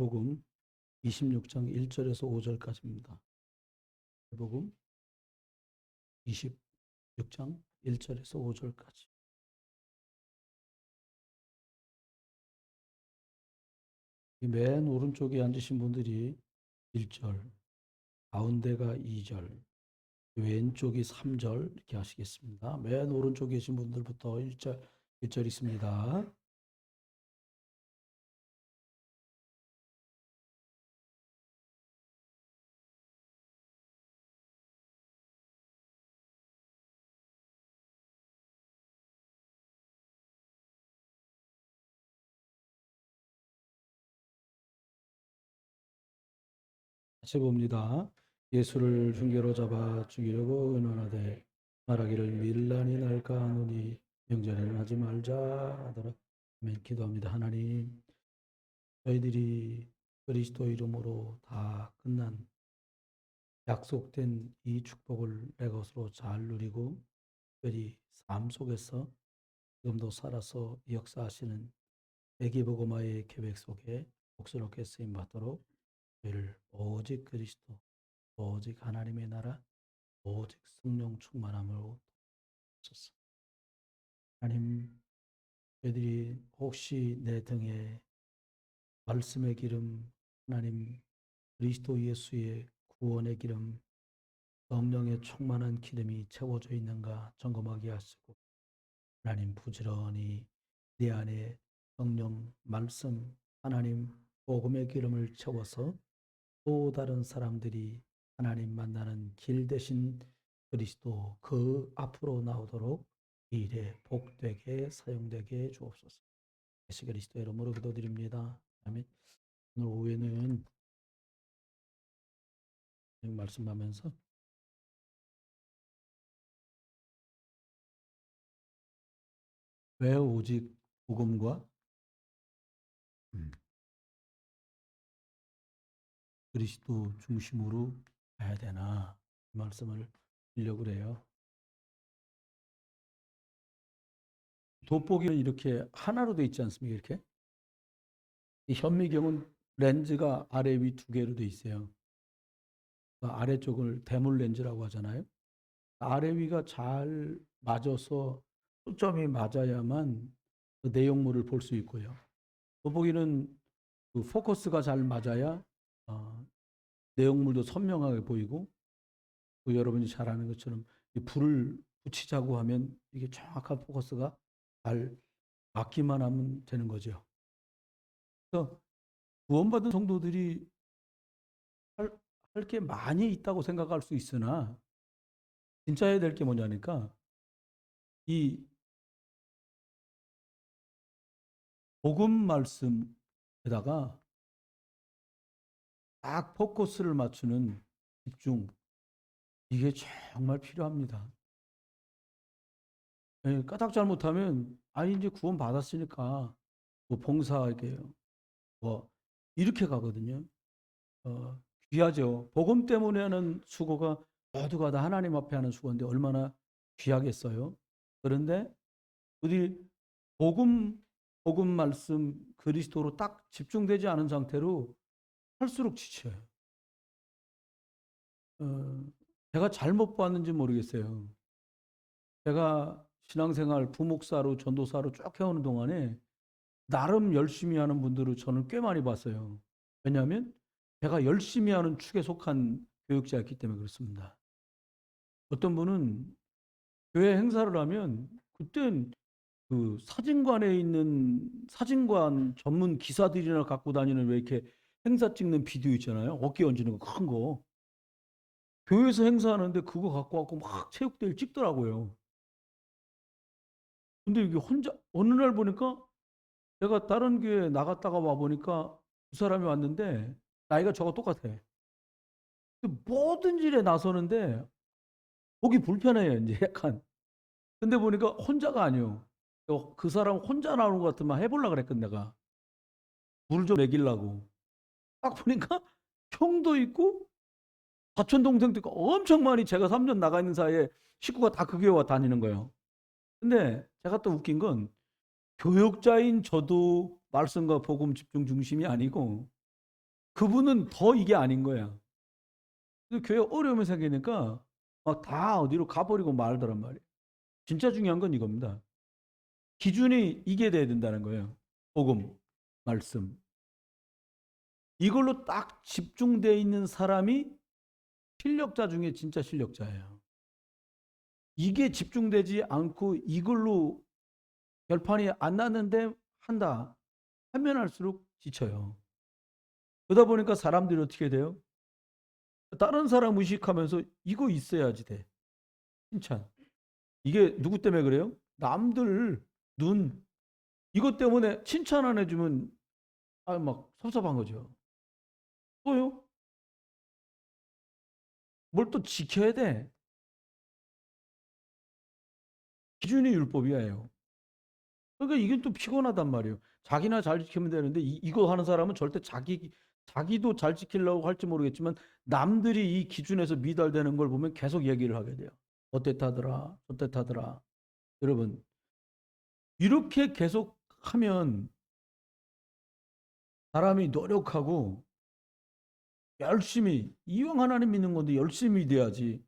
복음 26장 1절에서 5절까지입니다. 복음 26장 1절에서 5절까지. 맨 오른쪽에 앉으신 분들이 1절, 가운데가 2절, 왼쪽이 3절 이렇게 하시겠습니다. 맨 오른쪽에 계신 분들부터 1절 있습니다. 다시 봅니다. 예수를 흉계로 잡아 죽이려고 의논하되 말하기를 밀란이 날까 하노니 명절에는 하지 말자 하더라. 아멘. 기도합니다. 하나님, 저희들이 그리스도 이름으로 다 끝난 약속된 이 축복을 내 것으로 잘 누리고 특별히 삶 속에서 지금도 살아서 역사하시는 대기복음화의 계획 속에 복스럽게 쓰임 받도록 저희를 오직 그리스도, 오직 하나님의 나라, 오직 성령 충만함으로 도우소서. 하나님, 저희들이 혹시 내 등에 말씀의 기름, 하나님 그리스도 예수의 구원의 기름, 성령의 충만한 기름이 채워져 있는가 점검하게 하시고, 하나님 부지런히 내 안에 성령, 말씀, 하나님 복음의 기름을 채워서 또 다른 사람들이 하나님 만나는 길 대신 그리스도 그 앞으로 나오도록 이 일에 복되게 사용되게 주옵소서. 예수 그리스도의 이름으로 기도드립니다. 아멘. 오늘 오후에는 말씀하면서 왜 오직 복음과 그리스도 중심으로 가야 되나 이 말씀을 드리려고 그래요. 돋보기는 이렇게 하나로 돼 있지 않습니까? 이렇게 이 현미경은 렌즈가 아래 위 두 개로 돼 있어요. 아래쪽을 대물 렌즈라고 하잖아요. 아래 위가 잘 맞아서 초점이 맞아야만 그 내용물을 볼 수 있고요. 돋보기는 그 포커스가 잘 맞아야 내용물도 선명하게 보이고, 또 여러분이 잘 아는 것처럼 이 불을 붙이자고 하면 이게 정확한 포커스가 잘 맞기만 하면 되는 거죠. 그래서 구원받은 성도들이 할 게 많이 있다고 생각할 수 있으나 진짜 해야 될 게 뭐냐니까 이 복음 말씀에다가 딱 포커스를 맞추는 집중, 이게 정말 필요합니다. 예, 까딱 잘못하면 아니 이제 구원 받았으니까 뭐 봉사하게요. 뭐 이렇게 가거든요. 어, 귀하죠. 복음 때문에 하는 수고가 모두가 다 하나님 앞에 하는 수고인데 얼마나 귀하겠어요. 그런데 우리 복음 말씀 그리스도로 딱 집중되지 않은 상태로 할수록 지쳐요. 어, 제가 잘못 봤는지 모르겠어요. 제가 신앙생활 부목사로 전도사로 쭉 해오는 동안에 나름 열심히 하는 분들을 저는 꽤 많이 봤어요. 왜냐하면 제가 열심히 하는 축에 속한 교육자였기 때문에 그렇습니다. 어떤 분은 교회 행사를 하면 그땐 그 사진관에 있는 사진관 전문 기사들이나 갖고 다니는 왜 이렇게 행사 찍는 비디오 있잖아요. 어깨 얹는 거 큰 거. 교회에서 행사하는데 그거 갖고 왔고 막 체육대회 찍더라고요. 근데 이게 혼자 어느 날 보니까 제가 다른 교회 나갔다가 와 보니까 두 사람이 왔는데 나이가 저하고 똑같아. 모든 일에 나서는데 보기 불편해요, 이제 약간. 근데 보니까 혼자가 아니요. 그 사람 혼자 나오는 것 같으면 해보려고 그랬거든, 내가. 물 좀 먹이려고. 딱 보니까 형도 있고, 사촌 동생도 있고, 엄청 많이 제가 3년 나가 있는 사이에 식구가 다 그 교회 와 다니는 거예요. 근데 제가 또 웃긴 건, 교육자인 저도 말씀과 복음 집중 중심이 아니고, 그분은 더 이게 아닌 거야. 교회 어려움이 생기니까 막 다 어디로 가버리고 말더란 말이에요. 진짜 중요한 건 이겁니다. 기준이 이게 돼야 된다는 거예요. 복음, 말씀. 이걸로 딱 집중되어 있는 사람이 실력자 중에 진짜 실력자예요. 이게 집중되지 않고 이걸로 결판이 안 났는데 한다 하면 할수록 지쳐요. 그러다 보니까 사람들이 어떻게 돼요? 다른 사람 의식하면서 이거 있어야지 돼. 칭찬. 이게 누구 때문에 그래요? 남들 눈 이것 때문에 칭찬 안 해주면 막 섭섭한 거죠. 또요? 뭘 또 지켜야 돼. 기준이 율법이에요. 그러니까 이게 또 피곤하단 말이에요. 자기나 잘 지키면 되는데 이거 하는 사람은 절대 자기도 잘 지키려고 할지 모르겠지만 남들이 이 기준에서 미달되는 걸 보면 계속 얘기를 하게 돼요. 어땠다더라, 어땠다더라. 여러분 이렇게 계속 하면 사람이 노력하고 열심히 이왕 하나님 믿는 건데 열심히 돼야지.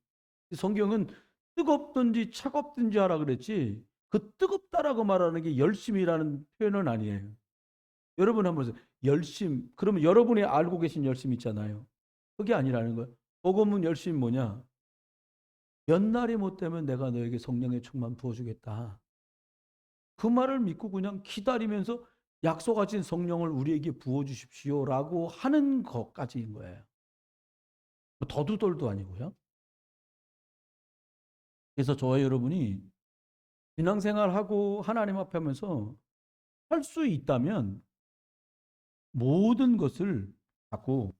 성경은 뜨겁든지 차갑든지 하라 그랬지 그 뜨겁다라고 말하는 게 열심이라는 표현은 아니에요. 여러분 한번 보세요. 열심. 그러면 여러분이 알고 계신 열심 있잖아요. 그게 아니라는 거예요. 복음은 열심이 뭐냐? 몇 날이 못 되면 내가 너에게 성령의 충만 부어주겠다. 그 말을 믿고 그냥 기다리면서 약속하신 성령을 우리에게 부어주십시오라고 하는 것까지인 거예요. 더두덜도 아니고요. 그래서 저와 여러분이 신앙생활하고 하나님 앞에 하면서 할 수 있다면 모든 것을 자꾸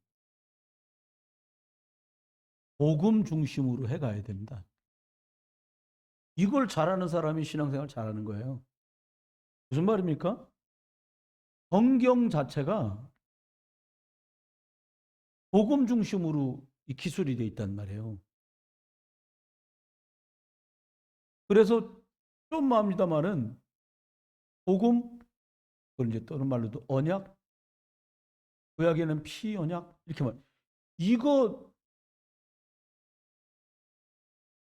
복음 중심으로 해가야 됩니다. 이걸 잘하는 사람이 신앙생활 잘하는 거예요. 무슨 말입니까? 성경 자체가 복음 중심으로 이 기술이 돼 있단 말이에요. 그래서 좀 마음입니다만은 복음, 그걸 이제 다른 말로도 언약, 구약에는 피 언약 이렇게 말. 이거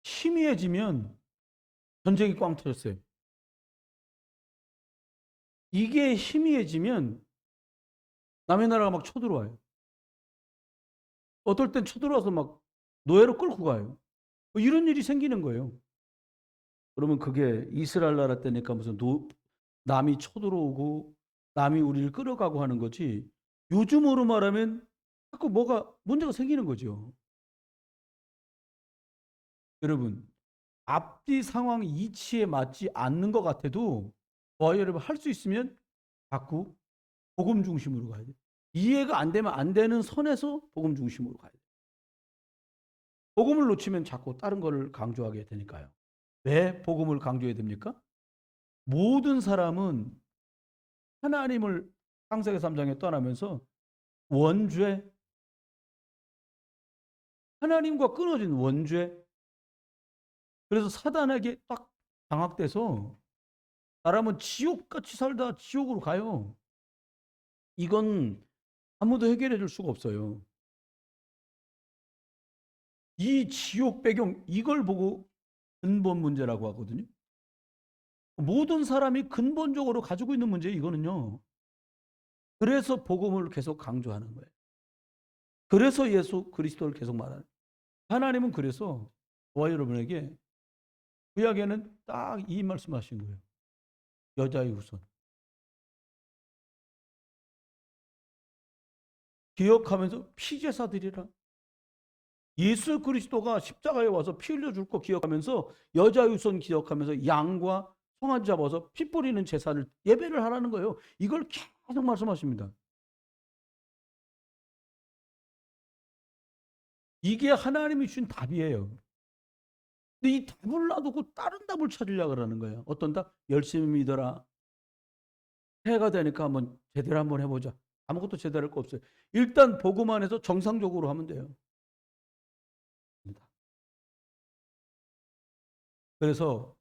희미해지면 전쟁이 꽝 터졌어요. 이게 희미해지면 남의 나라가 막 쳐들어와요. 어떨 땐 쳐들어와서 막 노예로 끌고 가요. 이런 일이 생기는 거예요. 그러면 그게 이스라엘 나라 때니까 무슨 남이 쳐들어오고 남이 우리를 끌어가고 하는 거지. 요즘으로 말하면 자꾸 뭐가 문제가 생기는 거죠. 여러분 앞뒤 상황 이치에 맞지 않는 것 같아도 여러분 할 수 있으면 자꾸 복음 중심으로 가야 돼. 이해가 안 되면 안 되는 선에서 복음 중심으로 가야 돼. 복음을 놓치면 자꾸 다른 거를 강조하게 되니까요. 왜 복음을 강조해야 됩니까? 모든 사람은 하나님을 창세기 3장에 떠나면서 원죄, 하나님과 끊어진 원죄. 그래서 사단에게 딱 장악돼서 사람은 지옥같이 살다 지옥으로 가요. 이건 아무도 해결해 줄 수가 없어요. 이 지옥 배경 이걸 보고 근본 문제라고 하거든요. 모든 사람이 근본적으로 가지고 있는 문제 이거는요. 그래서 복음을 계속 강조하는 거예요. 그래서 예수 그리스도를 계속 말하는 거예요. 하나님은 그래서 저와 여러분에게 구약에는 딱 이 말씀하신 거예요. 여자의 후손. 기억하면서 피제사드리라. 예수 그리스도가 십자가에 와서 피 흘려 줄 거 기억하면서 여자의 후손 기억하면서 양과 송아지 잡아서 피 뿌리는 제사를 예배를 하라는 거예요. 이걸 계속 말씀하십니다. 이게 하나님이 주신 답이에요. 근데 이 답을 놔두고 다른 답을 찾으려고 그러는 거예요. 어떤 답? 열심히 믿어라. 해가 되니까 한번 제대로 한번 해보자. 아무것도 제대로 할 거 없어요. 일단 복음 안에서 정상적으로 하면 돼요. 그래서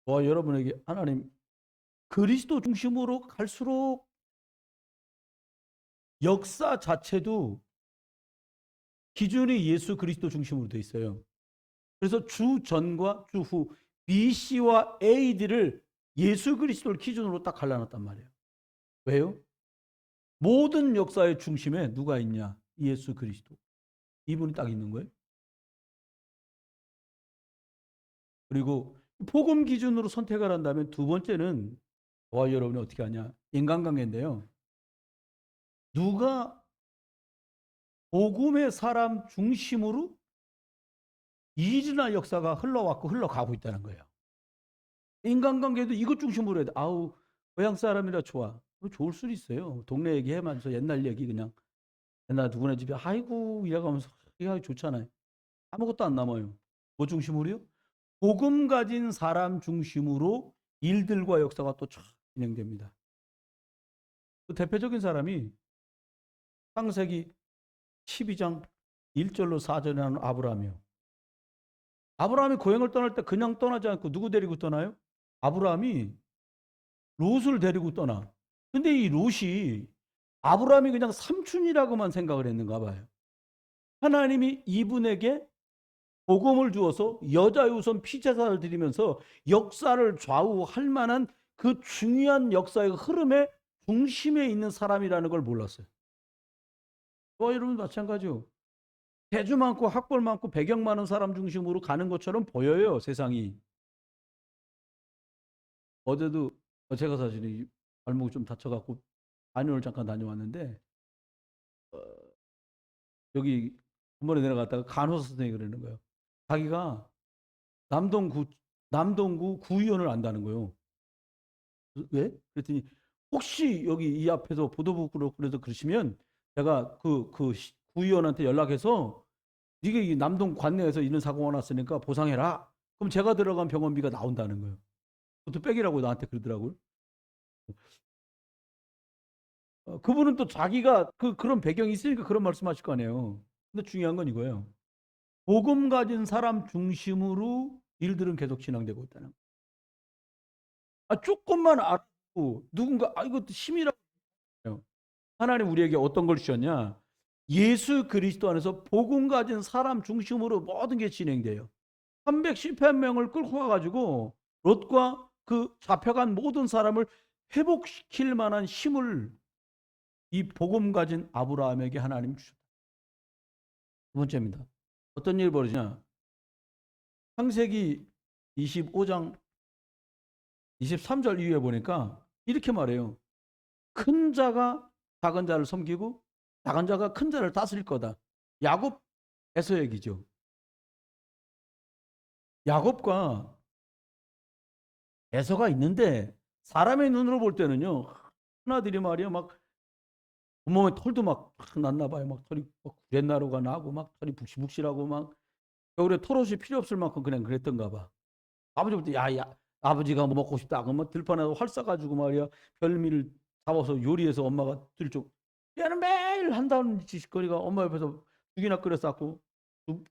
저와 여러분에게 하나님 그리스도 중심으로 갈수록 역사 자체도 기준이 예수 그리스도 중심으로 돼 있어요. 그래서 주 전과 주 후, BC와 AD를 예수 그리스도를 기준으로 딱 갈라놨단 말이에요. 왜요? 모든 역사의 중심에 누가 있냐? 예수 그리스도. 이분이 딱 있는 거예요. 그리고 복음 기준으로 선택을 한다면 두 번째는 저와 여러분이 어떻게 하냐? 인간관계인데요. 누가 복음의 사람 중심으로 일이나 역사가 흘러왔고 흘러가고 있다는 거예요. 인간관계도 이것 중심으로 해야 돼. 아우, 고향 사람이라 좋아. 좋을 수도 있어요. 동네 얘기해면서 옛날 얘기 그냥 옛날 누구네 집에 아이고 이래가면서 이거 좋잖아요. 아무것도 안 남아요. 뭐 중심으로요? 복음 가진 사람 중심으로 일들과 역사가 또 쫙 진행됩니다. 그 대표적인 사람이 창세기 12장 1절로 4절에 하는 아브라함이요. 아브라함이 고향을 떠날 때 그냥 떠나지 않고 누구 데리고 떠나요? 아브라함이 롯을 데리고 떠나. 근데 이 롯이 아브라함이 그냥 삼촌이라고만 생각을 했는가 봐요. 하나님이 이분에게 복음을 주어서 여자의 우선 피제사를 드리면서 역사를 좌우할 만한 그 중요한 역사의 흐름의 중심에 있는 사람이라는 걸 몰랐어요. 여러분 마찬가지요. 대주 많고 학벌 많고 배경 많은 사람 중심으로 가는 것처럼 보여요, 세상이. 어제도 제가 사실 발목이 좀 다쳐갖고 한의원을 잠깐 다녀왔는데 여기 한번에 내려갔다가 간호사 선생님이 그러는 거예요. 자기가 남동구 남동구 구의원을 안다는 거예요. 왜? 그랬더니 혹시 여기 이 앞에서 보도국으로 그래서 그러시면 제가 그 구의원한테 연락해서 네가 이 남동 관내에서 이런 사고가 났으니까 보상해라. 그럼 제가 들어간 병원비가 나온다는 거예요. 그것도 백이라고 나한테 그러더라고요. 그분은 또 자기가 그런 배경이 있으니까 그런 말씀하실 거 아니에요. 근데 중요한 건 이거예요. 복음 가진 사람 중심으로 일들은 계속 진행되고 있다는 거예요. 조금만 알고 누군가 이것도 힘이라고 해요. 하나님 우리에게 어떤 걸 주셨냐? 예수 그리스도 안에서 복음 가진 사람 중심으로 모든 게 진행돼요. 310명을 끌고 가가지고 롯과 그 잡혀간 모든 사람을 회복시킬 만한 힘을 이 복음 가진 아브라함에게 하나님 주셨다. 두 번째입니다. 어떤 일이 벌어지냐? 창세기 25장 23절 이후에 보니까 이렇게 말해요. 큰 자가 작은 자를 섬기고 작은 자가 큰 자를 다스릴 거다. 야곱 에서 얘기죠. 야곱과 에서가 있는데 사람의 눈으로 볼 때는요. 하나들이 말이야 막 온몸에 털도 막 났나 봐요. 막 털이 막 구렛나루가 나고 막 털이 북실북실하고 막 겨울에 털옷이 필요 없을 만큼 그냥 그랬던가 봐. 아버지 볼 때 야야 아버지가 뭐 먹고 싶다. 그러면 들판에서 활 쏴가지고 말이야 별미를 잡아서 요리해서 엄마가 들쪽 얘는 매일 한다는 짓거리가 엄마 옆에서 죽이나 끓여 쌌고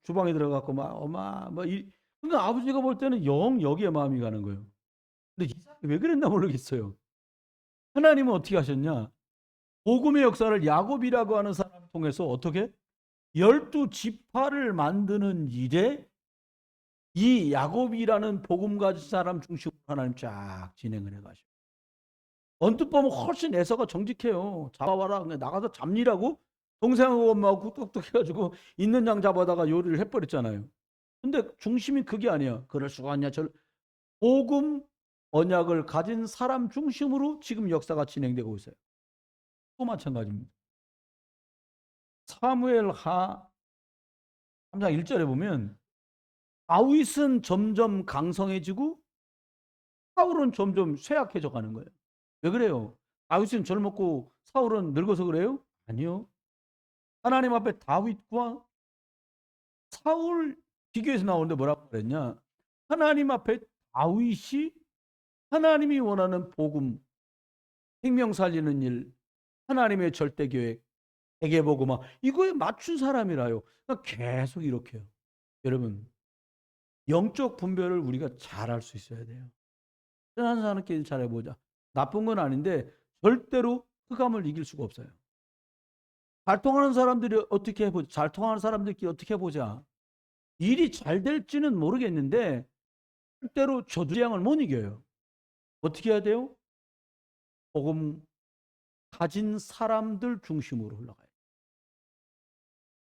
주방에 들어갔고 막 엄마 뭐이 그러니까 아버지가 볼 때는 영 여기에 마음이 가는 거예요. 근데 이 사람이 왜 그랬나 모르겠어요. 하나님은 어떻게 하셨냐? 복음의 역사를 야곱이라고 하는 사람을 통해서 어떻게 12지파를 만드는 일에 이 야곱이라는 복음 가진 사람 중심으로 하나님 쫙 진행을 해가시고 언뜻 보면 훨씬 에서가 정직해요. 잡아와라 그냥 나가서 잡니라고 동생하고 엄마하고 똑똑해가지고 있는 양 잡아다가 요리를 해버렸잖아요. 근데 중심이 그게 아니야. 그럴 수가 없냐. 복음 언약을 가진 사람 중심으로 지금 역사가 진행되고 있어요. 또 마찬가지입니다. 사무엘 하 3장 1절에 보면 다윗은 점점 강성해지고 사울은 점점 쇠약해져 가는 거예요. 왜 그래요? 다윗은 젊었고 사울은 늙어서 그래요? 아니요. 하나님 앞에 다윗과 사울 비교해서 나오는데 뭐라고 그랬냐? 하나님 앞에 다윗이 하나님이 원하는 복음, 생명 살리는 일, 하나님의 절대 계획, 대개복음화 이거에 맞춘 사람이라요. 그러니까 계속 이렇게요. 여러분 영적 분별을 우리가 잘할 수 있어야 돼요. 선한 사람끼리 잘해보자. 나쁜 건 아닌데 절대로 흑암을 이길 수가 없어요. 잘 통하는 사람들이 어떻게 해보자. 잘 통하는 사람들끼리 어떻게 해보자. 일이 잘 될지는 모르겠는데 절대로 저주량을 못 이겨요. 어떻게 해야 돼요? 복음 가진 사람들 중심으로 흘러가요.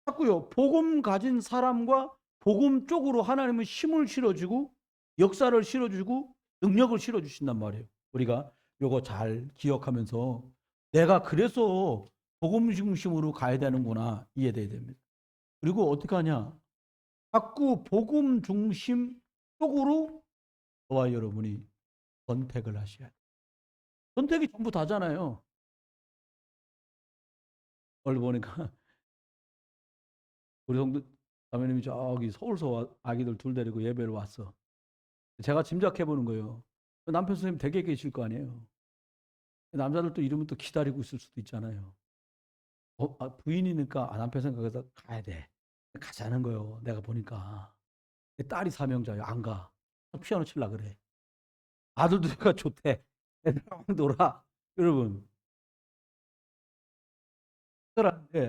자꾸요. 복음 가진 사람과 복음 쪽으로 하나님은 힘을 실어주고 역사를 실어주고 능력을 실어주신단 말이에요. 우리가 요거 잘 기억하면서 내가 그래서 복음 중심으로 가야 되는구나 이해돼야 됩니다. 그리고 어떻게 하냐? 자꾸 복음 중심 쪽으로 저와 여러분이 선택을 하셔야 돼요. 선택이 전부 다잖아요. 오늘 보니까 우리 성도 자매님이 저기 서울서 아기들 둘 데리고 예배를 왔어. 제가 짐작해 보는 거예요. 남편 선생님 댁에 계실 거 아니에요. 남자들도 이러면 또 기다리고 있을 수도 있잖아요. 부인이니까 남편 생각해서 가야 돼. 가자는 거예요. 내가 보니까. 딸이 사명자예요. 안 가. 피아노 칠라 그래. 아들도 내가 좋대. 애들하고 놀아. 여러분.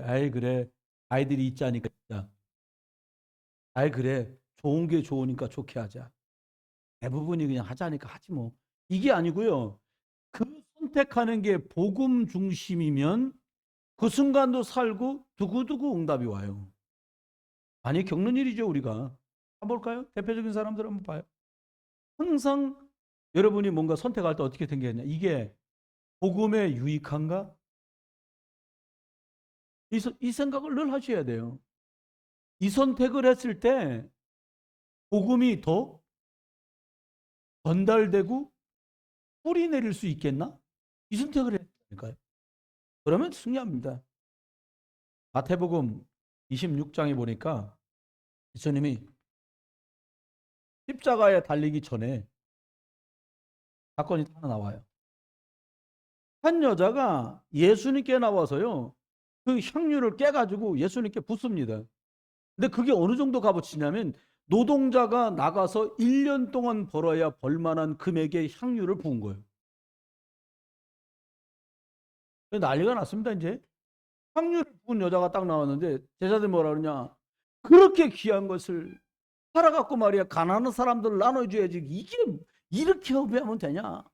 아이 그래. 아이들이 있자니까. 아이 그래. 좋은 게 좋으니까 좋게 하자. 대부분이 그냥 하자니까 하지 뭐. 이게 아니고요. 그 선택하는 게 복음 중심이면 그 순간도 살고 두고두고 응답이 와요. 많이 겪는 일이죠, 우리가. 한번 볼까요? 대표적인 사람들 한번 봐요. 항상 여러분이 뭔가 선택할 때 어떻게 생겼냐. 이게 복음에 유익한가? 이 생각을 늘 하셔야 돼요. 이 선택을 했을 때 복음이 더 전달되고 뿌리 내릴 수 있겠나? 이 선택을 해야 될까요? 그러면 승리합니다. 마태복음 26장에 보니까 예수님이 십자가에 달리기 전에 사건이 하나 나와요. 한 여자가 예수님께 나와서요. 그 향유를 깨가지고 예수님께 붓습니다. 근데 그게 어느 정도 값어치냐면 노동자가 나가서 1년 동안 벌어야 벌만한 금액의 향유를 부은 거예요. 난리가 났습니다. 이제 향유를 부은 여자가 딱 나왔는데 제자들이 뭐라 그러냐. 그렇게 귀한 것을 팔아갖고 말이야 가난한 사람들 나눠줘야지 이게 이렇게 허비하면 되냐.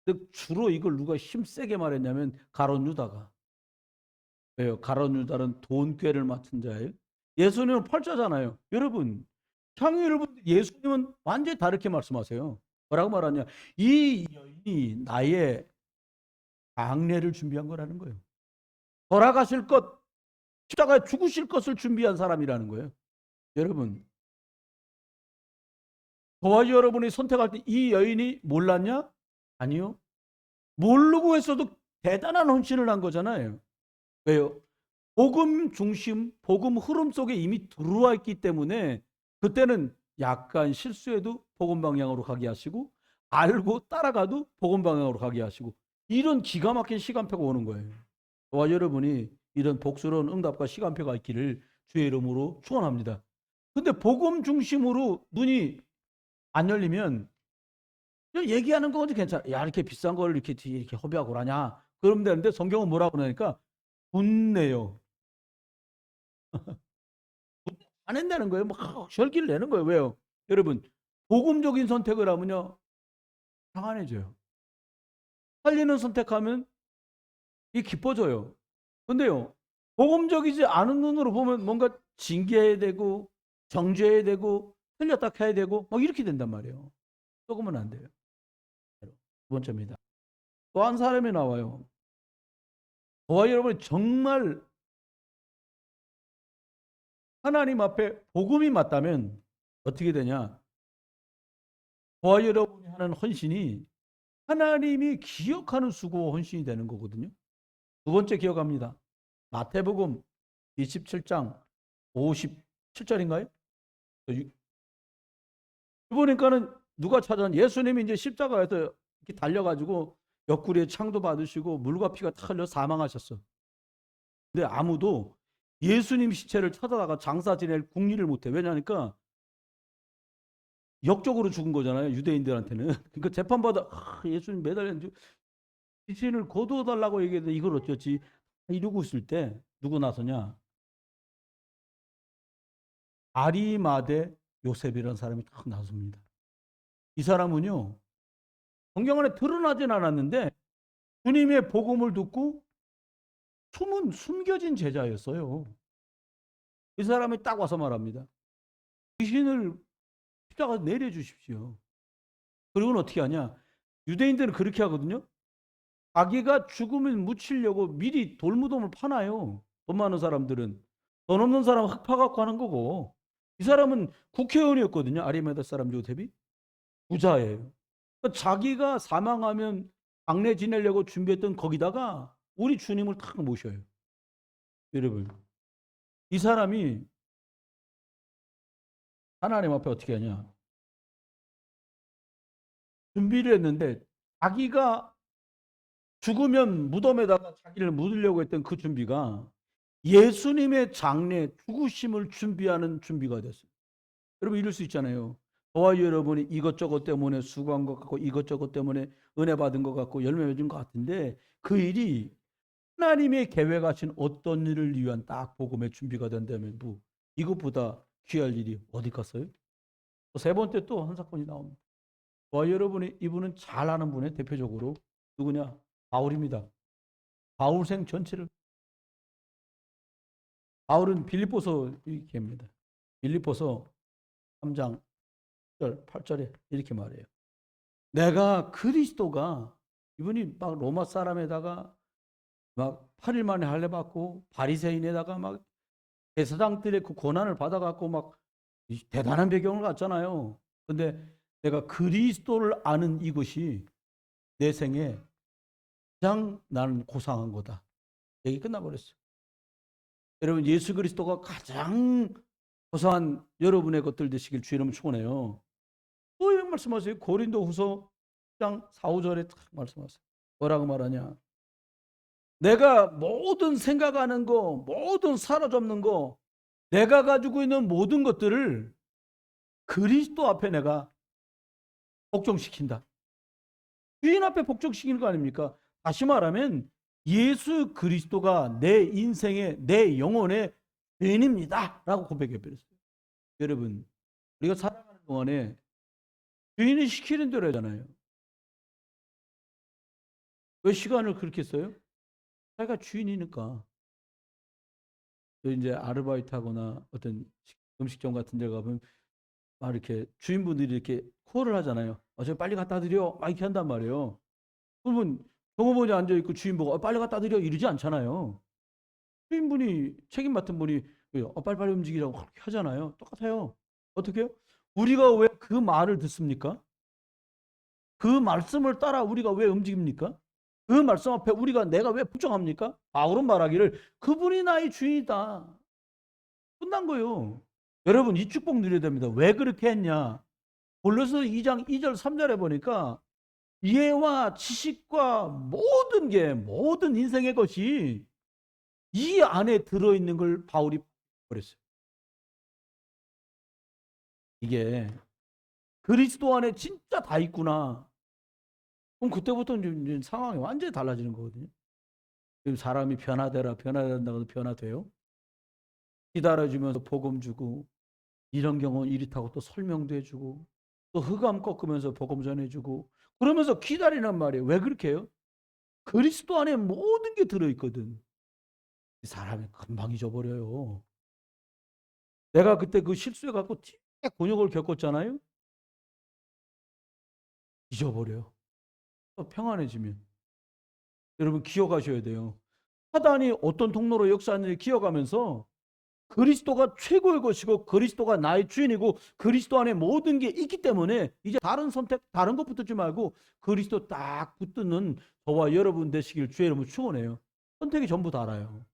근데 주로 이걸 누가 힘세게 말했냐면 가룟 유다가. 왜요? 가룟 유다는 돈꾀를 맡은 자예요. 예수님은 팔자잖아요. 여러분 향유를 예수님은 완전히 다르게 말씀하세요. 뭐라고 말하냐? 이 여인이 나의 장례를 준비한 거라는 거예요. 돌아가실 것, 십자가에 죽으실 것을 준비한 사람이라는 거예요. 여러분, 저와 여러분이 선택할 때 이 여인이 몰랐냐? 아니요. 모르고 했어도 대단한 헌신을 한 거잖아요. 왜요? 복음 중심, 복음 흐름 속에 이미 들어와 있기 때문에 그때는 약간 실수해도 복음 방향으로 가게 하시고 알고 따라가도 복음 방향으로 가게 하시고 이런 기가 막힌 시간표가 오는 거예요. 저와 여러분이 이런 복스러운 응답과 시간표가 있기를 주의 이름으로 축원합니다. 근데 복음 중심으로 눈이 안 열리면 얘기하는 건 괜찮아. 야 이렇게 비싼 걸 이렇게 허비하고 그러냐. 그러면 되는데 성경은 뭐라고 그러니까 분내요. 안 한다는 거예요. 막 절기를 내는 거예요. 왜요? 여러분 복음적인 선택을 하면요 평안해져요. 살리는 선택하면 이 기뻐져요. 근데요 복음적이지 않은 눈으로 보면 뭔가 징계해야 되고 정죄해야 되고 틀렸다 해야 되고 막 이렇게 된단 말이에요. 조금은 안 돼요. 두 번째입니다. 또 한 사람이 나와요. 저와 여러분이 정말 하나님 앞에 복음이 맞다면 어떻게 되냐? 저와 여러분이 하는 헌신이 하나님이 기억하는 수고 헌신이 되는 거거든요. 두 번째 기억합니다. 마태복음 27장 57절인가요? 보니까는 누가 찾아온 예수님이 이제 십자가에서 이렇게 달려가지고 옆구리에 창도 받으시고 물과 피가 다 흘려 사망하셨어. 근데 아무도 예수님 시체를 찾아다가 장사 지낼 궁리를 못해. 왜냐니까 역적으로 죽은 거잖아요. 유대인들한테는. 그러니까 재판받아 예수님 매달렸는데 시신을 거두어달라고 얘기했는데 이걸 어쩌지? 이러고 있을 때 누구 나서냐? 아리마대 요셉이라는 사람이 딱 나섭니다. 이 사람은요, 성경 안에 드러나진 않았는데 주님의 복음을 듣고 숨겨진 제자였어요. 이 사람이 딱 와서 말합니다. 귀신을 십자가에 내려주십시오. 그리고는 어떻게 하냐? 유대인들은 그렇게 하거든요. 자기가 죽으면 묻히려고 미리 돌무덤을 파놔요. 돈 많은 사람들은. 돈 없는 사람은 흙 파갖고 하는 거고. 이 사람은 국회의원이었거든요. 아리마다 사람 요셉이. 부자예요. 그러니까 자기가 사망하면 장례 지내려고 준비했던 거기다가 우리 주님을 탁 모셔요. 여러분. 이 사람이 하나님 앞에 어떻게 하냐. 준비를 했는데 자기가 죽으면 무덤에다가 자기를 묻으려고 했던 그 준비가 예수님의 장례, 죽으심을 준비하는 준비가 됐어요. 여러분 이럴 수 있잖아요. 저와 여러분이 이것저것 때문에 수고한 것 같고 이것저것 때문에 은혜 받은 것 같고 열매 맺은 것 같은데 그 일이 하나님의 계획하신 어떤 일을 위한 딱 복음의 준비가 된다면 뭐 이것보다 귀할 일이 어디 갔어요? 세 번째 또 한 사건이 나옵니다. 저와 여러분이 이분은 잘 아는 분의 대표적으로 누구냐? 바울입니다. 바울생 전체를 바울은 빌립보서 이렇게 합니다. 빌립보서 3장 8절에 이렇게 말해요. 내가 그리스도가 이분이 막 로마 사람에다가 막 8일 만에 할례 받고 바리새인에다가 막 대사장들의 그 고난을 받아갖고 막 대단한 배경을 갖잖아요. 근데 내가 그리스도를 아는 이것이 내 생에 가장 나는 고상한 거다. 얘기 끝나버렸어요. 여러분 예수 그리스도가 가장 고상한 여러분의 것들 되시길 주의 이름으로 축원해요. 또 이런 말씀하세요. 고린도 후서 10장 4, 5절에 딱 말씀하세요. 뭐라고 말하냐. 내가 모든 생각하는 거, 모든 사로잡는 거, 내가 가지고 있는 모든 것들을 그리스도 앞에 내가 복종시킨다. 주인 앞에 복종시키는 거 아닙니까? 다시 말하면 예수 그리스도가 내 인생의 내 영혼의 주인입니다. 라고 고백해버렸어요. 여러분 우리가 살아가는 동안에 주인이 시키는 대로 하잖아요. 왜 시간을 그렇게 써요? 자기가 주인이니까. 이제 아르바이트 하거나 어떤 음식점 같은 데 가보면 막 이렇게 주인분들이 이렇게 콜을 하잖아요. 저 빨리 갖다 드려. 막 이렇게 한단 말이에요. 그러면 종업원이 앉아있고 주인 보고 빨리 갖다 드려. 이러지 않잖아요. 주인분이 책임 맡은 분이 빨리빨리 움직이라고 그렇게 하잖아요. 똑같아요. 어떻게 해요? 우리가 왜 그 말을 듣습니까? 그 말씀을 따라 우리가 왜 움직입니까? 그 말씀 앞에 내가 왜 복종합니까? 바울은 말하기를 그분이 나의 주인이다. 끝난 거예요. 여러분 이 축복 누려야 됩니다. 왜 그렇게 했냐? 골로새 2장 2절 3절에 보니까 이해와 지식과 모든 인생의 것이 이 안에 들어있는 걸 바울이 버렸어요. 이게 그리스도 안에 진짜 다 있구나. 그럼 그때부터 이제 상황이 완전히 달라지는 거거든요. 사람이 변화된다고 변화돼요. 기다려주면서 복음 주고 이런 경우는 이렇다고 또 설명도 해주고 또 흑암 꺾으면서 복음 전해주고 그러면서 기다리란 말이에요. 왜 그렇게 해요? 그리스도 안에 모든 게 들어있거든. 이 사람이 금방 잊어버려요. 내가 그때 그 실수해갖고 곤욕을 겪었잖아요. 잊어버려요. 또 평안해지면. 여러분 기억하셔야 돼요. 사단이 어떤 통로로 역사하는지 기억하면서 그리스도가 최고의 것이고 그리스도가 나의 주인이고 그리스도 안에 모든 게 있기 때문에 이제 다른 선택, 다른 것 붙지 말고 그리스도 딱 붙드는 저와 여러분 되시길 주의 이름으로 축원해요. 선택이 전부 다라요.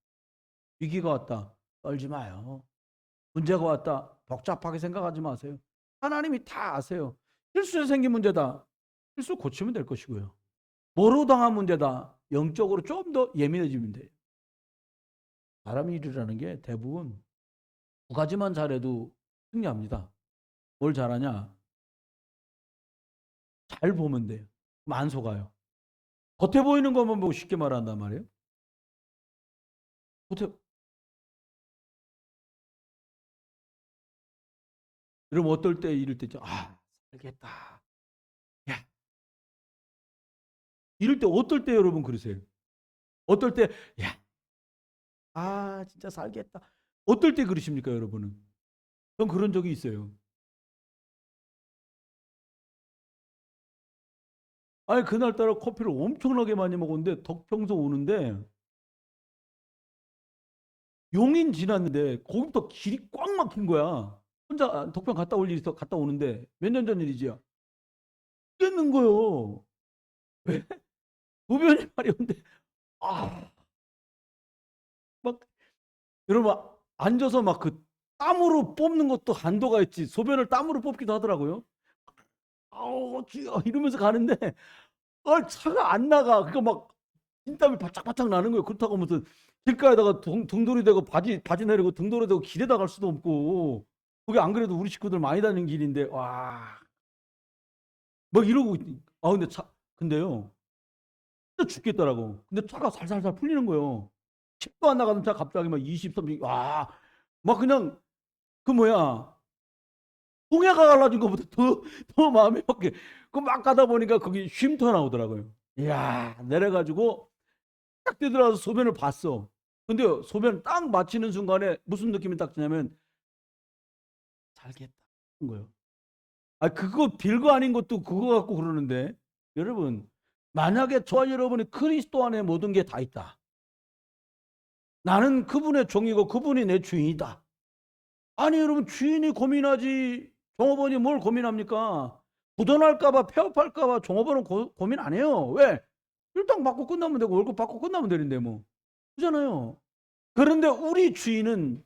위기가 왔다. 떨지 마요. 문제가 왔다. 복잡하게 생각하지 마세요. 하나님이 다 아세요. 실수에 생긴 문제다. 실수 고치면 될 것이고요. 모르고 당한 문제다. 영적으로 좀 더 예민해지면 돼요. 사람 일이라는 게 대부분 두 가지만 잘해도 승리합니다. 뭘 잘하냐? 잘 보면 돼요. 그럼 안 속아요. 겉에 보이는 것만 보고 쉽게 말한단 말이에요. 어떻게 여러분 어떨 때 이럴 때죠. 아, 살겠다. 야, 이럴 때 어떨 때 여러분 그러세요? 어떨 때 야, 아, 진짜 살겠다. 어떨 때 그러십니까, 여러분은? 전 그런 적이 있어요. 아니, 그날따라 커피를 엄청나게 많이 먹었는데 덕평소 오는데 용인 지났는데 거기부터 길이 꽉 막힌 거야. 혼자 덕평 갔다 올 일이 있어 갔다 오는데 몇 년 전 일이지요. 깼는 거요. 왜? 소변이 마려운데 아, 막 여러분 앉아서 막 그 땀으로 뽑는 것도 한도가 있지. 소변을 땀으로 뽑기도 하더라고요. 아우, 쥐어 이러면서 가는데 차가 안 나가. 그러니까 막 땀이 바짝바짝 나는 거예요. 그렇다고 무슨 길가에다가 등돌이 되고 바지 내리고 등돌이 되고 길에다 갈 수도 없고. 그게 안 그래도 우리 식구들 많이 다니는 길인데 와, 막 이러고 근데 근데요. 진짜 죽겠더라고. 근데 차가 살살살 풀리는 거예요. 10도 안 나가던 차 갑자기 막 20, 30, 와, 막 그냥 그 뭐야 홍해가 갈라진 것보다 더 마음이 막게 그막 가다 보니까 거기 쉼터 나오더라고요. 이야, 내려가지고 딱 뛰들어가서 소변을 봤어. 근데 소변 딱 마치는 순간에 무슨 느낌이 딱 드냐면 살겠다 한 거예요. 아, 그거 별거 아닌 것도 그거 갖고 그러는데 여러분, 만약에 저와 여러분이 그리스도 안에 모든 게 다 있다. 나는 그분의 종이고 그분이 내 주인이다. 아니, 여러분, 주인이 고민하지 종업원이 뭘 고민합니까? 부도날까봐 폐업할까봐 종업원은 고민 안 해요. 왜? 일당 받고 끝나면 되고 월급 받고 끝나면 되는데 뭐. 그잖아요. 그런데 우리 주인은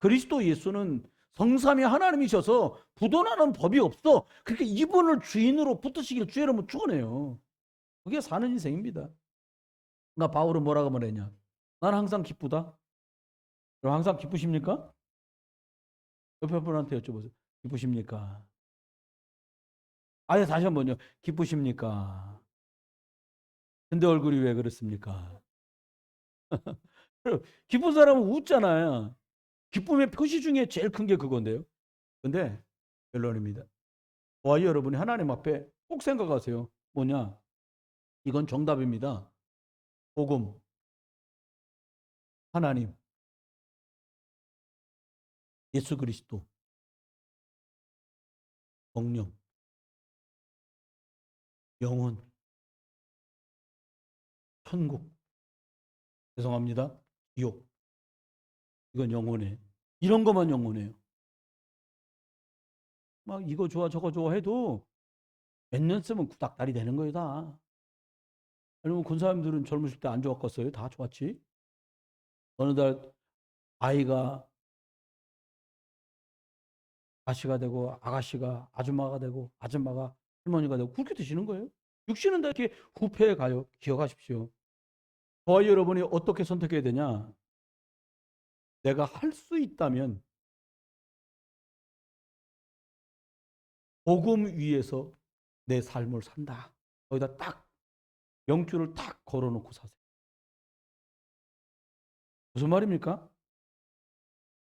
그리스도 예수는 성삼위 하나님이셔서 부도나는 법이 없어. 그렇게 이분을 주인으로 붙으시길 주의 이름으로 축원해요. 그게 사는 인생입니다. 그러니까 바울은 뭐라고 말했냐? 나는 항상 기쁘다. 그럼 항상 기쁘십니까? 옆에 분한테 여쭤보세요. 기쁘십니까? 아예 다시 한번요. 기쁘십니까? 근데 얼굴이 왜 그렇습니까? 기쁜 사람은 웃잖아요. 기쁨의 표시 중에 제일 큰 게 그건데요. 근데 결론입니다. 저와 여러분이 하나님 앞에 꼭 생각하세요. 뭐냐? 이건 정답입니다. 복음, 하나님, 예수 그리스도, 성령, 영혼, 천국. 죄송합니다. 지옥. 이건 영혼이에요. 이런 것만 영혼이에요. 막 이거 좋아 저거 좋아 해도 몇 년 쓰면 구닥다리 되는 거예요 다. 아니면 군사님들은 젊으실 때 안 좋았겠어요? 다 좋았지. 어느 날 아이가 아씨가 되고 아가씨가 아줌마가 되고 아줌마가 할머니가 되고 그렇게 되시는 거예요. 육신은 다 이렇게 후패해 가요. 기억하십시오. 저와 여러분이 어떻게 선택해야 되냐? 내가 할 수 있다면 복음 위에서 내 삶을 산다. 거기다 딱 명줄을 딱 걸어놓고 사세요. 무슨 말입니까?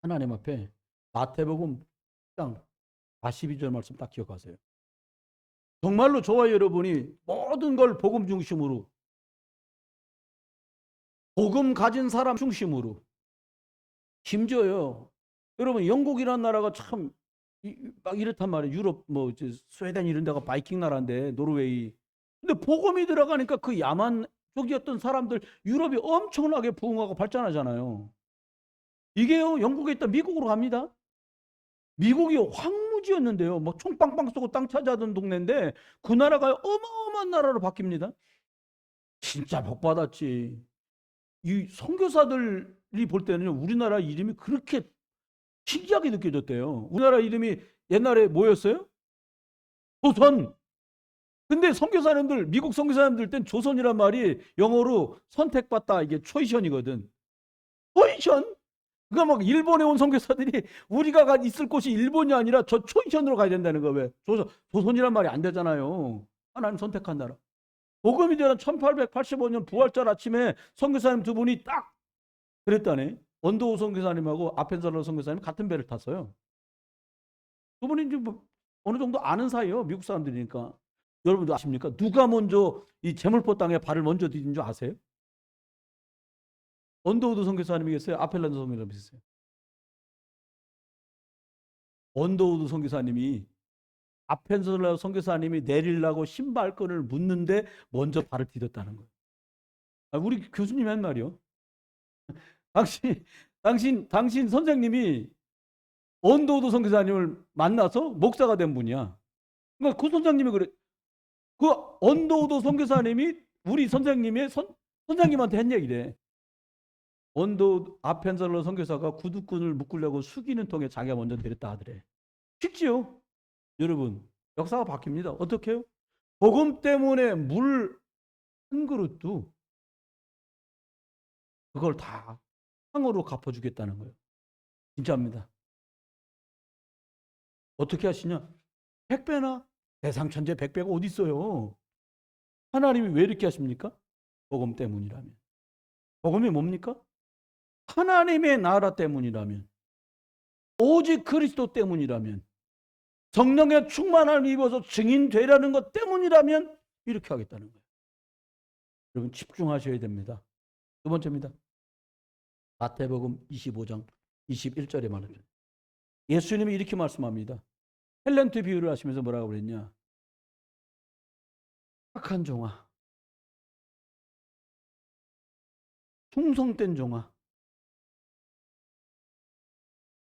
하나님 앞에 마태복음 10장 42절 말씀 딱 기억하세요. 정말로 저와 여러분이 모든 걸 복음 중심으로 복음 가진 사람 중심으로 심지어요. 여러분 영국이라는 나라가 참 막 이렇단 말이에요. 유럽 뭐 스웨덴 이런 데가 바이킹 나라인데 노르웨이. 근데 복음이 들어가니까 그 야만 쪽이었던 사람들 유럽이 엄청나게 부흥하고 발전하잖아요. 이게요 영국에 있다 미국으로 갑니다. 미국이 황무지였는데요. 뭐 총빵빵 쏘고 땅 차지하던 동네인데 그 나라가 어마어마한 나라로 바뀝니다. 진짜 복 받았지. 이 선교사들이 볼 때는 우리나라 이름이 그렇게 신기하게 느껴졌대요. 우리나라 이름이 옛날에 뭐였어요? 조선. 근데 선교사님들 미국 선교사님들 땐 조선이란 말이 영어로 선택받다 이게 초이션이거든. 초이션? 그러니까 막 일본에 온 선교사들이 우리가 있을 곳이 일본이 아니라 저 초이션으로 가야 된다는 거. 왜? 조선이란 말이 안 되잖아요. 하나님 선택한 나라. 복음이 되는 1885년 부활절 아침에 선교사님 두 분이 딱 그랬다네. 원도우 선교사님하고 아펜셀러 선교사님 같은 배를 탔어요. 두 분이 이제 뭐 어느 정도 아는 사이요. 미국 사람들이니까. 여러분도 아십니까? 누가 먼저 이 제물포 땅에 발을 먼저 디딘 줄 아세요? 원도우드 선교사님이겠어요? 아펠란드 선교사님이겠어요? 원도우드 선교사님이 아펜셀러 선교사님이 내리려고 신발끈을 묻는데 먼저 발을 디뎠다는 거예요. 우리 교수님 한 말이요. 당신, 당신 선생님이 원도우드 선교사님을 만나서 목사가 된 분이야. 그러니까 그 선생님이 그래. 그 원도우드 선교사님이 우리 선생님의 선생님한테 한 얘기래. 원도 아펜셀러 선교사가 구두끈을 묶으려고 숙이는 통에 자기가 먼저 내렸다 하더래. 쉽지요? 여러분, 역사가 바뀝니다. 어떻게 해요? 복음 때문에 물 한 그릇도 그걸 다 상으로 갚아주겠다는 거예요. 진짜입니다. 어떻게 하시냐? 100배나 대상천재 100배가 어디 있어요? 하나님이 왜 이렇게 하십니까? 복음 때문이라면. 복음이 뭡니까? 하나님의 나라 때문이라면, 오직 그리스도 때문이라면, 성령의 충만함을 입어서 증인 되라는 것 때문이라면 이렇게 하겠다는 거예요. 여러분 집중하셔야 됩니다. 두 번째입니다. 마태복음 25장 21절에 말합니다. 예수님이 이렇게 말씀합니다. 탤런트 비유를 하시면서 뭐라고 그랬냐? 착한 종아, 충성된 종아,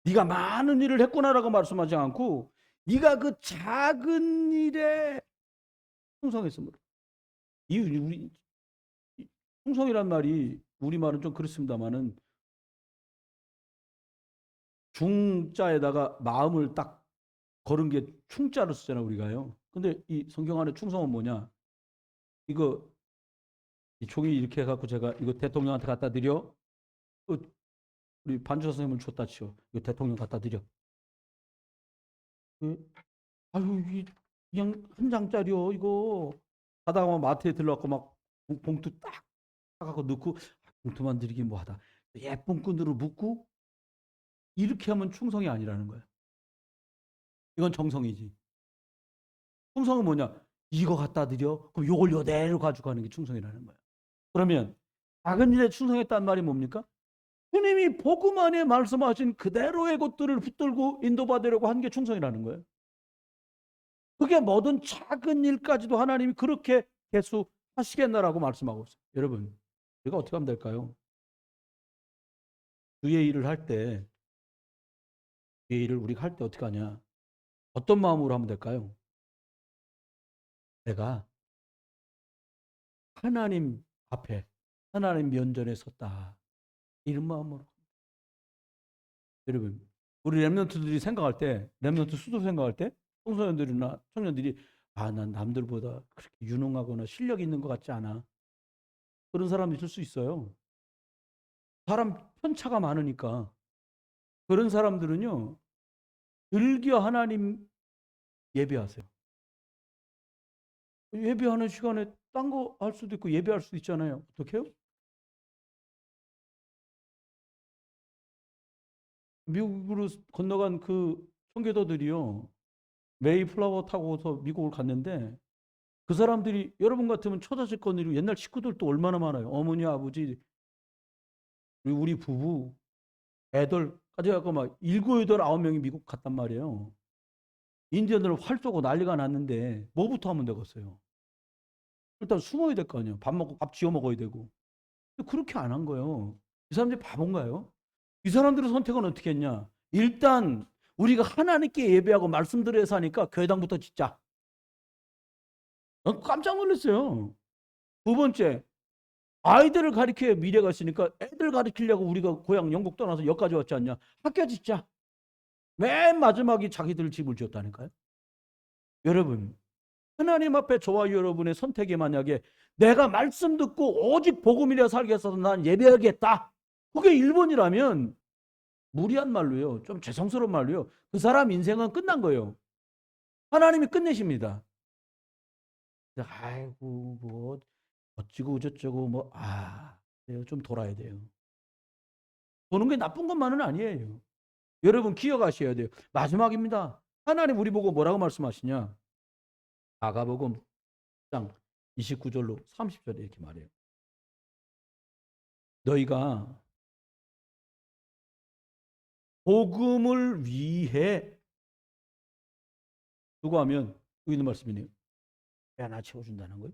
네가 많은 일을 했구나라고 말씀하지 않고 네가 그 작은 일에 충성했습니다. 우리 충성이란 말이 우리말은 좀 그렇습니다만은 중자에다가 마음을 딱 걸은 게 충자로 쓰잖아요, 우리가요. 근데 이 성경 안에 충성은 뭐냐? 이거 이 종이 이렇게 해갖고 제가 이거 대통령한테 갖다 드려. 우리 반주사 선생님을 줬다 치워. 이거 대통령 갖다 드려. 아유, 그냥 한 장짜리요, 이거. 하다가 마트에 들러갖고 막 봉투 딱 사갖고 넣고, 봉투만 드리긴 뭐하다. 예쁜 끈으로 묶고, 이렇게 하면 충성이 아니라는 거예요. 이건 정성이지. 충성은 뭐냐? 이거 갖다 드려? 그럼 요걸 요대로 가져가는 게 충성이라는 거예요. 그러면 작은 일에 충성했단 말이 뭡니까? 주님이 복음 안에 말씀하신 그대로의 것들을 붙들고 인도받으려고 한 게 충성이라는 거예요. 그게 모든 작은 일까지도 하나님이 그렇게 계속하시겠나라고 말씀하고 있어요. 여러분, 우리가 어떻게 하면 될까요? 주의 일을 할 때, 주의 일을 우리가 할 때 어떻게 하냐? 어떤 마음으로 하면 될까요? 내가 하나님 앞에, 하나님 면전에 섰다. 이런 마음으로. 여러분, 우리 랩런트들이 생각할 때, 랩런트 수도 생각할 때, 청소년들이나 청년들이 난 남들보다 그렇게 유능하거나 실력 있는 것 같지 않아. 그런 사람이 있을 수 있어요. 사람 편차가 많으니까. 그런 사람들은요, 즐겨 하나님 예배하세요. 예배하는 시간에 딴 거 할 수도 있고 예배할 수도 있잖아요. 어떻게 해요? 미국으로 건너간 그 청교도들이요, 메이플라워 타고서 미국을 갔는데 그 사람들이 여러분 같으면 초자식권으로 옛날 식구들도 얼마나 많아요. 어머니, 아버지, 우리 부부, 애들까지 갖고 막 7, 8, 9명이 미국 갔단 말이에요. 인디언들 활 쏘고 난리가 났는데 뭐부터 하면 되겠어요? 일단 숨어야 될 거 아니에요. 밥 먹고 밥 지어 먹어야 되고. 그렇게 안 한 거예요. 이 사람들이 바본가요? 이 사람들의 선택은 어떻게 했냐? 일단 우리가 하나님께 예배하고 말씀 들어서 하니까 교회당부터 짓자. 깜짝 놀랐어요. 두 번째, 아이들을 가르쳐야 미래가 있으니까 애들 가르치려고 우리가 고향 영국 떠나서 여기까지 왔지 않냐? 학교 짓자. 맨 마지막에 자기들 집을 지었다니까요. 여러분, 하나님 앞에 저와 여러분의 선택이 만약에 내가 말씀 듣고 오직 복음이라 살기 위해서 난 예배하겠다. 그게 1번이라면 무리한 말로요. 좀 죄송스러운 말로요. 그 사람 인생은 끝난 거예요. 하나님이 끝내십니다. 아이고 뭐 어찌고 저쩌고 좀 돌아야 돼요. 보는 게 나쁜 것만은 아니에요. 여러분 기억하셔야 돼요. 마지막입니다. 하나님 우리 보고 뭐라고 말씀하시냐? 마가복음 10장 29절로 30절에 이렇게 말해요. 너희가 복음을 위해 수고하면 여기 있는 말씀이네요. 배 하나 채워준다는 거예요.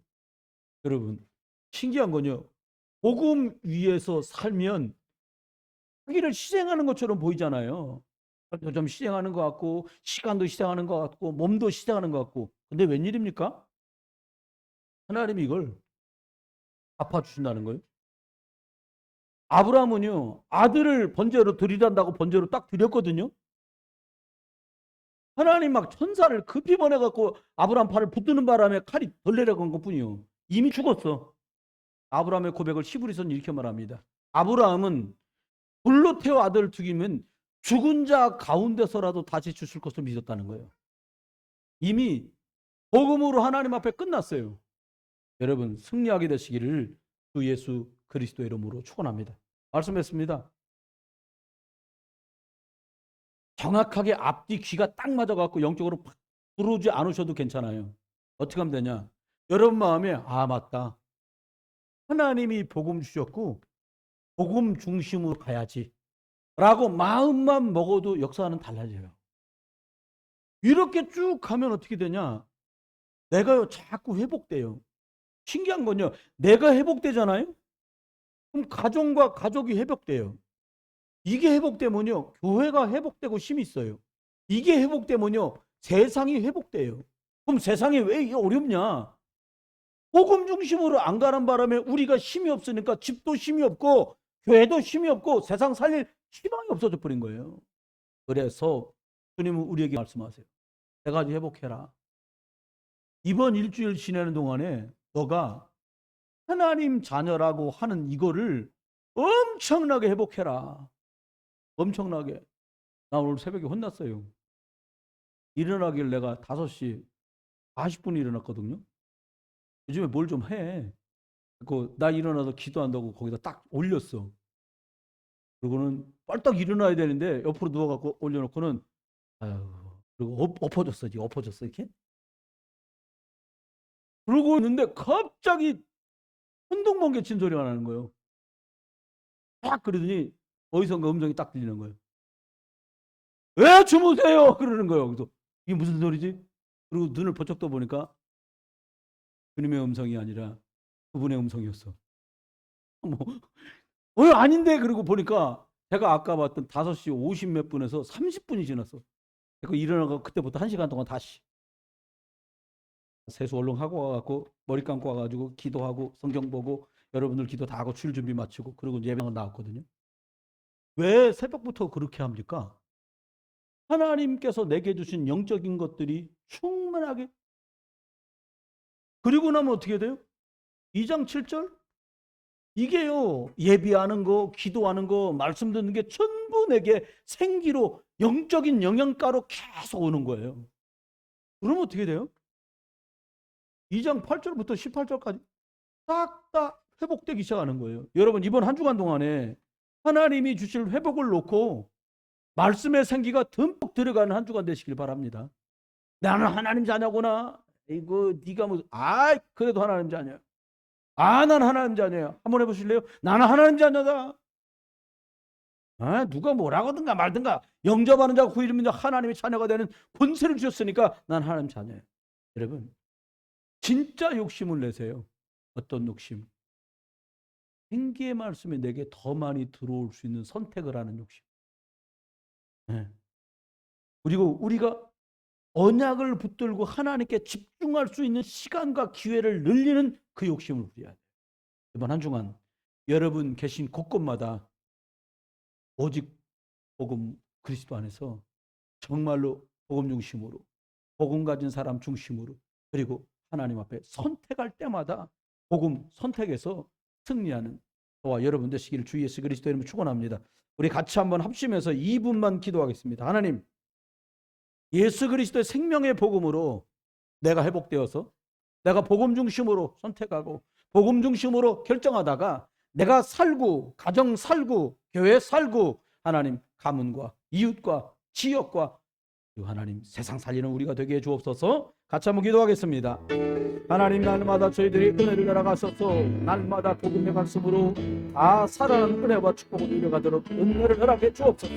여러분 신기한 건요. 복음 위에서 살면 자기를 희생하는 것처럼 보이잖아요. 좀 희생하는 것 같고 시간도 희생하는 것 같고 몸도 희생하는 것 같고 근데 웬일입니까? 하나님이 이걸 갚아주신다는 거예요. 아브라함은요 아들을 번제로 드리란다고 번제로 딱 드렸거든요. 하나님 막 천사를 급히 보내갖고 아브라함 팔을 붙드는 바람에 칼이 덜 내려간 것뿐이요. 이미 죽었어. 아브라함의 고백을 히브리서는 이렇게 말합니다. 아브라함은 불로 태워 아들을 죽이면 죽은 자 가운데서라도 다시 주실 것을 믿었다는 거예요. 이미 복음으로 하나님 앞에 끝났어요. 여러분 승리하게 되시기를 주 예수 그리스도 이름으로 축원합니다. 말씀했습니다. 정확하게 앞뒤 귀가 딱 맞아갖고 영적으로 팍 들어오지 않으셔도 괜찮아요. 어떻게 하면 되냐? 여러분 마음에 아 맞다. 하나님이 복음 주셨고 복음 중심으로 가야지 라고 마음만 먹어도 역사는 달라져요. 이렇게 쭉 가면 어떻게 되냐? 내가 자꾸 회복돼요. 신기한 건요. 내가 회복되잖아요. 그럼 가정과 가족이 회복돼요. 이게 회복되면요. 교회가 회복되고 힘이 있어요. 이게 회복되면요. 세상이 회복돼요. 그럼 세상이 왜 이게 어렵냐? 복음 중심으로 안 가는 바람에 우리가 힘이 없으니까 집도 힘이 없고 교회도 힘이 없고 세상 살릴 희망이 없어져 버린 거예요. 그래서 주님은 우리에게 말씀하세요. 세 가지 회복해라. 이번 일주일 지내는 동안에 너가 하나님 자녀라고 하는 이거를 엄청나게 회복해라. 엄청나게. 나 오늘 새벽에 혼났어요. 일어나길 내가 5시 40분에 일어났거든요. 요즘에 뭘 좀 해. 나 일어나서 기도한다고 거기다 딱 올렸어. 그리고는 빨딱 일어나야 되는데 옆으로 누워갖고 올려놓고는 아유, 그리고 엎어졌어. 엎어졌어 이렇게. 그러고 있는데 갑자기 혼동번개 친 소리가 나는 거예요. 딱 그러더니 어디선가 음성이 딱 들리는 거예요. 왜 주무세요? 그러는 거예요. 그래서 이게 무슨 소리지? 그리고 눈을 번쩍 떠보니까 주님의 음성이 아니라 그분의 음성이었어. 아닌데? 그러고 보니까 제가 아까 봤던 5시 50 몇 분에서 30분이 지났어. 그래서 일어나고 그때부터 1시간 동안 다시 세수 얼른 하고 와갖고 머리 감고 와가지고 기도하고 성경 보고 여러분들 기도 다 하고 출 준비 마치고 그리고 예배가 나왔거든요. 왜 새벽부터 그렇게 합니까? 하나님께서 내게 주신 영적인 것들이 충분하게 그리고 나면 어떻게 돼요? 2장 7절 이게요 예비하는 거 기도하는 거 말씀 듣는 게 전부 내게 생기로 영적인 영양가로 계속 오는 거예요. 그러면 어떻게 돼요? 2장 8절부터 18절까지 싹 다 회복되기 시작하는 거예요. 여러분 이번 한 주간 동안에 하나님이 주실 회복을 놓고 말씀의 생기가 듬뿍 들어가는 한 주간 되시길 바랍니다. 나는 하나님 자녀구나. 이거 네가 무슨 그래도 하나님 자녀야. 난 하나님 자녀야. 한번 해보실래요? 나는 하나님 자녀다. 누가 뭐라고 하든가 말든가 영접하는 자가 그 이름이 하나님의 자녀가 되는 권세를 주셨으니까 난 하나님 자녀야. 여러분 진짜 욕심을 내세요. 어떤 욕심? 생기의 말씀이 내게 더 많이 들어올 수 있는 선택을 하는 욕심. 네. 그리고 우리가 언약을 붙들고 하나님께 집중할 수 있는 시간과 기회를 늘리는 그 욕심을 부려야 돼요. 이번 한 주간 여러분 계신 곳곳마다 오직 복음 그리스도 안에서 정말로 복음 중심으로 복음 가진 사람 중심으로 그리고 하나님 앞에 선택할 때마다 복음 선택해서 승리하는 저와 여러분 되시기를 주 예수 그리스도 이름으로 축원합니다. 우리 같이 한번 합심해서 2분만 기도하겠습니다. 하나님 예수 그리스도의 생명의 복음으로 내가 회복되어서 내가 복음 중심으로 선택하고 복음 중심으로 결정하다가 내가 살고 가정 살고 교회 살고 하나님 가문과 이웃과 지역과 그리고 하나님 세상 살리는 우리가 되게 해 주옵소서. 같이 한번 기도하겠습니다. 하나님, 날마다 저희들이 은혜를 날아가셔서 날마다 복음의 말씀으로 다 살아나는 은혜와 축복을 누려가도록 은혜를 허락해 주옵소서.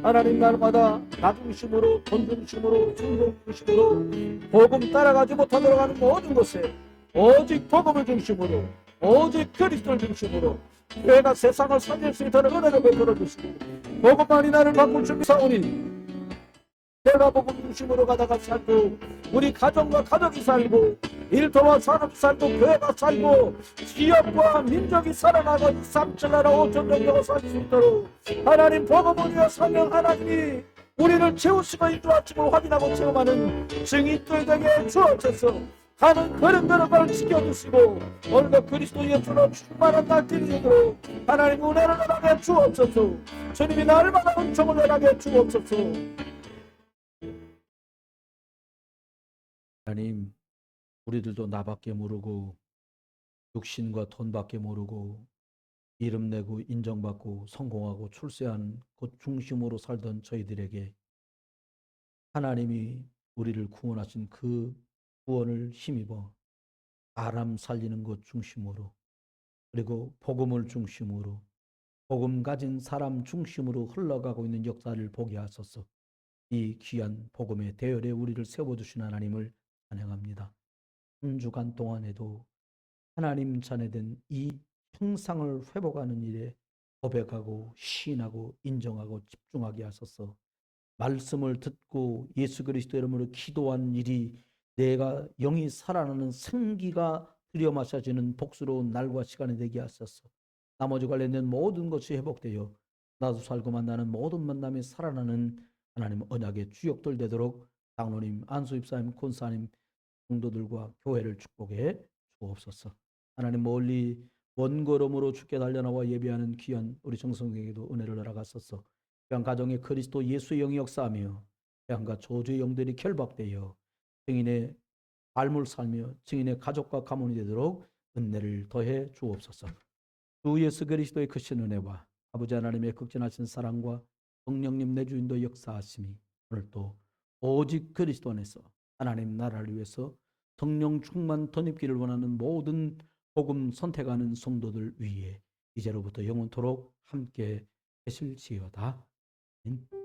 하나님, 날마다 나 중심으로, 돈 중심으로, 성공 중심으로 복음 따라가지 못하도록 하는 모든 것에 오직 복음을 중심으로, 오직 그리스도를 중심으로 교회가 세상을 살릴 수 있도록 은혜를 베풀어 주시고, 복음만이 나를 바꿀 준비 사오니 내가 복음 중심으로 가다가 살고, 우리 가정과 가족이 살고, 일터와 산업이 살고, 교회가 살고, 지역과 민족이 살아나고, 3천 나라 5천 종교가 살 수 있도록 하나님 복음을 위해 사명, 하나님이 우리를 채우시고 인도하심을 확인하고 체험하는 증인들 되게 주옵소서. 가는 걸음걸음을 지켜주시고 오늘도 그리스도 예수로 충만한 날들이 되도록 하나님 은혜를 허락해 주옵소서. 주님이 날마다 은총을 허락해 주옵소서. 하나님, 우리들도 나밖에 모르고 육신과 돈밖에 모르고 이름 내고 인정받고 성공하고 출세한 그 중심으로 살던 저희들에게 하나님이 우리를 구원하신 그 구원을 힘입어 사람 살리는 것 중심으로, 그리고 복음을 중심으로, 복음 가진 사람 중심으로 흘러가고 있는 역사를 보게 하소서. 이 귀한 복음의 대열에 우리를 세워주신 하나님을 찬양합니다. 한 주간 동안에도 하나님 자녀된 이 형상을 회복하는 일에 고백하고 시인하고 인정하고 집중하게 하소서. 말씀을 듣고 예수 그리스도 이름으로 기도한 일이 내가 영이 살아나는 생기가 들여 마셔지는 복스러운 날과 시간이 되게 하소서. 나머지 관련된 모든 것이 회복되어 나도 살고 만나는 모든 만남이 살아나는 하나님 언약의 주역들 되도록 장로님, 안수입사님, 권사님, 성도들과 교회를 축복해 주옵소서. 하나님, 멀리 먼 걸음으로 주께 달려나와 예배하는 귀한 우리 정성에게도 은혜를 허락하소서. 귀한 가정에 그리스도 예수의 영이 역사하며 귀한과 저주의 영들이 결박되어 증인의 삶을 살며 증인의 가족과 가문이 되도록 은혜를 더해 주옵소서. 주 예수 그리스도의 크신 은혜와 아버지 하나님의 극진하신 사랑과 성령님 내주인도 역사하심이 오늘도 오직 그리스도 안에서 하나님 나라를 위해서 성령 충만 덧입기를 원하는 모든 복음 선택하는 성도들 위에 이제로부터 영원토록 함께 계실지어다. 아멘.